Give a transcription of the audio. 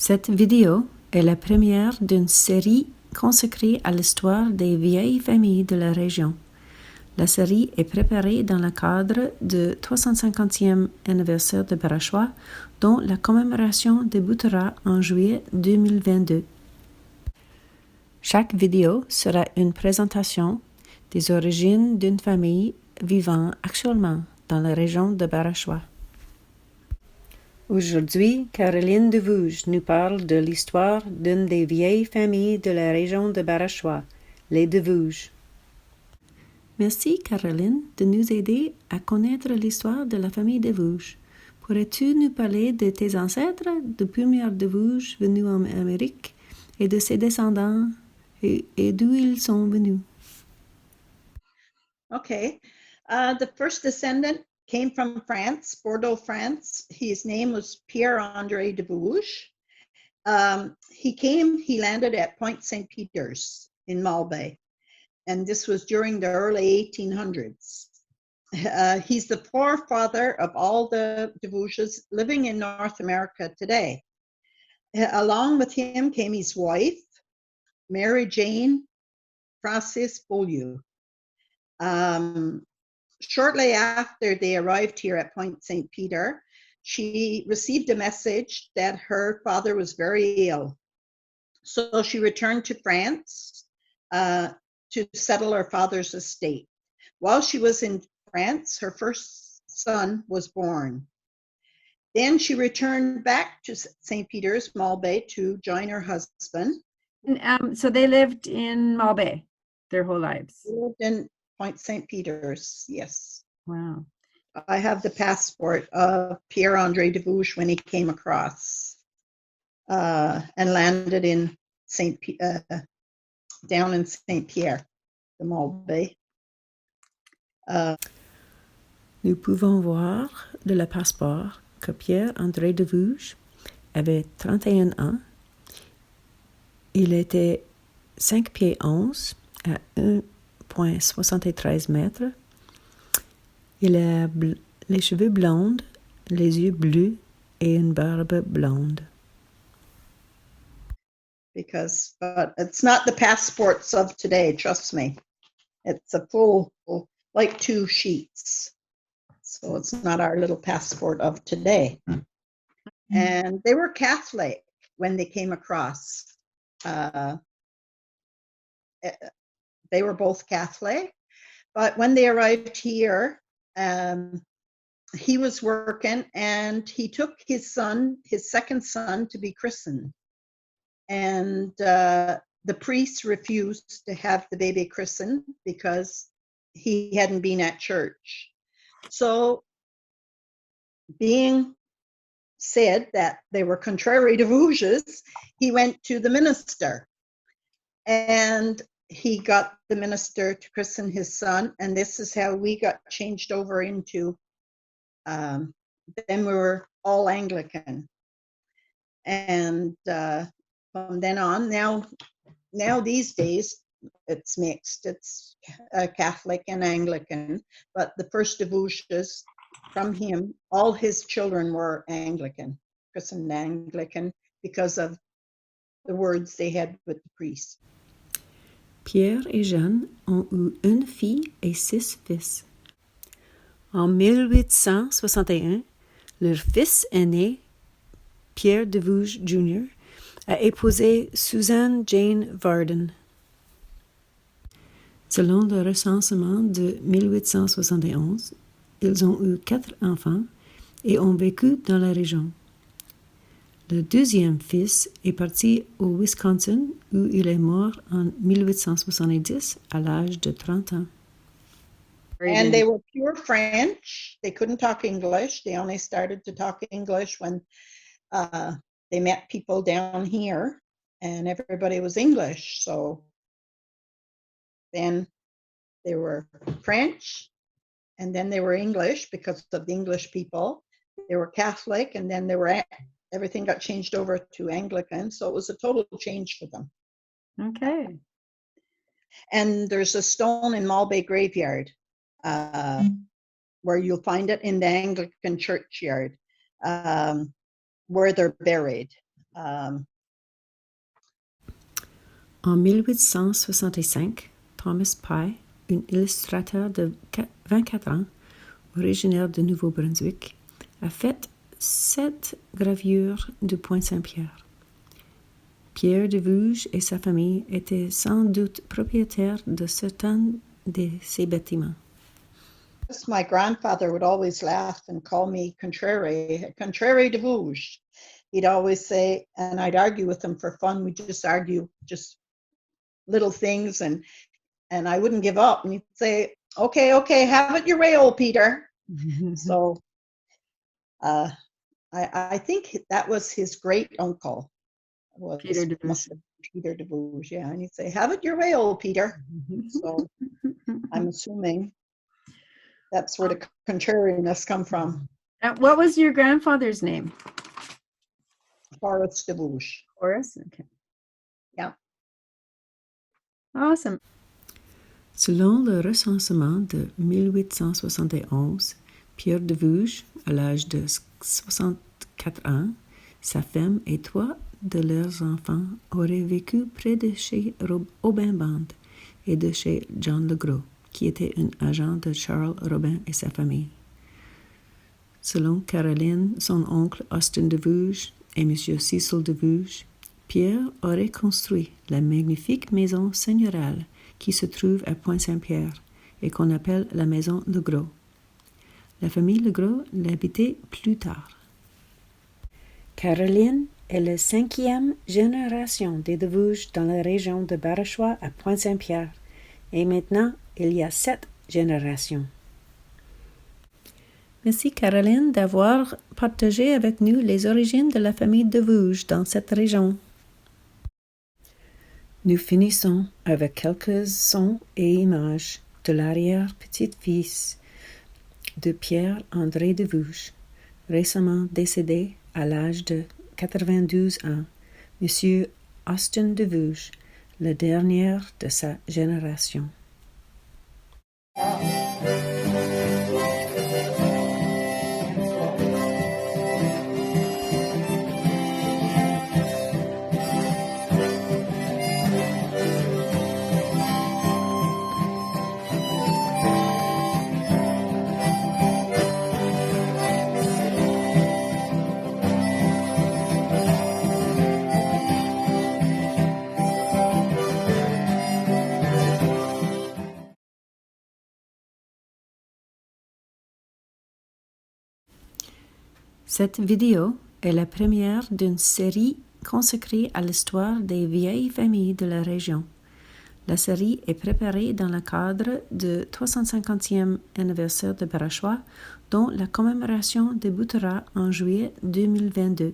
Cette vidéo est la première d'une série consacrée à l'histoire des vieilles familles de la région. La série est préparée dans le cadre du 350e anniversaire de Barachois, dont la commémoration débutera en juillet 2022. Chaque vidéo sera une présentation des origines d'une famille vivant actuellement dans la région de Barachois. Aujourd'hui, Caroline DeVouges nous parle de l'histoire d'une des vieilles familles de la région de Barachois, les DeVouges. Merci Caroline de nous aider à connaître l'histoire de la famille DeVouges. Pourrais-tu nous parler de tes ancêtres, de premiers DeVouges venus en Amérique et de ses descendants et d'où ils sont venus? Okay. The first descendant came from France, Bordeaux, France. His name was Pierre-André DeVouges. He landed at Point St. Peter's in Malbaie, and this was during the early 1800s. He's the forefather of all the DeVouges living in North America today. Along with him came his wife, Mary Jane Français Beaulieu. Shortly after they arrived here at Point St. Peter, she received a message that her father was very ill. So she returned to France to settle her father's estate. While she was in France, her first son was born. Then she returned back to St. Peter's, Malbaie, to join her husband. So they lived in Malbaie their whole lives? They lived in Point St. Peter's, yes. Wow. I have the passport of Pierre-André DeVouges when he came across and landed in down in St. Pierre, the Malbaie. Nous pouvons voir de le passeport que Pierre-André DeVouges avait 31 ans. Il était 5 pieds 11 à 1,73 mètres. Il a les cheveux blonds, les yeux bleus et une barbe blonde. But it's not the passports of today, trust me. It's a full, like 2 sheets. So it's not our little passport of today. Mm-hmm. And they were Catholic when they came across. They were both Catholic, but when they arrived here, he was working and he took his second son, to be christened. And the priest refused to have the baby christened because he hadn't been at church. So, being said that they were contrary to DeVouges, he went to the minister. And he got the minister to christen his son, and this is how we got changed over into, then we were all Anglican. And from then on, now these days, it's mixed. It's Catholic and Anglican, but the first DeVouges, from him, all his children were Anglican, christened Anglican, because of the words they had with the priest. Pierre et Jeanne ont eu une fille et 6 fils. En 1861, leur fils aîné, Pierre DeVouges Jr., a épousé Susan Jane Varden. Selon le recensement de 1871, ils ont eu 4 enfants et ont vécu dans la région. Le deuxième fils est parti au Wisconsin où il est mort en 1870 à l'âge de 30 ans. And they were pure French. They couldn't talk English. They only started to talk English when they met people down here, and everybody was English. So then they were French, and then they were English because of the English people. They were Catholic, and then everything got changed over to Anglican, so it was a total change for them. Okay. And there's a stone in Malbaie graveyard where you'll find it in the Anglican churchyard where they're buried. Um, En 1865, Thomas Pye, un illustrateur de 24 ans, originaire de Nouveau-Brunswick, a fait 7 gravures du Point-Saint-Pierre. Pierre DeVouges et sa famille étaient sans doute propriétaires de certains de ces bâtiments. my grandfather would always laugh and call me contrary DeVouges. He'd always say, and I'd argue with him for fun. We'd just argue just little things, and I wouldn't give up. And he'd say, okay, have it your way, old Peter. So I think that was his great uncle. Peter DeVouges. Peter DeVouges, yeah. And he'd say, have it your way, old Peter. So I'm assuming that's where the contrariness come from. What was your grandfather's name? Horace DeVouges. Horace? Okay. Yeah. Awesome. Selon le recensement de 1871, Pierre DeVouges, à l'âge de 64 ans, sa femme et 3 de leurs enfants auraient vécu près de chez Robin Band et de chez John Legros, qui était un agent de Charles Robin et sa famille. Selon Caroline, son oncle Austin DeVouges et M. Cecil DeVouges, Pierre aurait construit la magnifique maison seigneuriale qui se trouve à Point-Saint-Pierre et qu'on appelle la maison Legros. La famille Legros l'habitait plus tard. Caroline est la 5e génération des DeVouges dans la région de Barachois à Point-Saint-Pierre, et maintenant il y a 7 générations. Merci Caroline d'avoir partagé avec nous les origines de la famille DeVouges dans cette région. Nous finissons avec quelques sons et images de l'arrière-petit-fils de Pierre-André DeVouges, récemment décédé à l'âge de 92 ans, M. Austin DeVouges, le dernier de sa génération. Cette vidéo est la première d'une série consacrée à l'histoire des vieilles familles de la région. La série est préparée dans le cadre du 350e anniversaire de Barachois, dont la commémoration débutera en juillet 2022.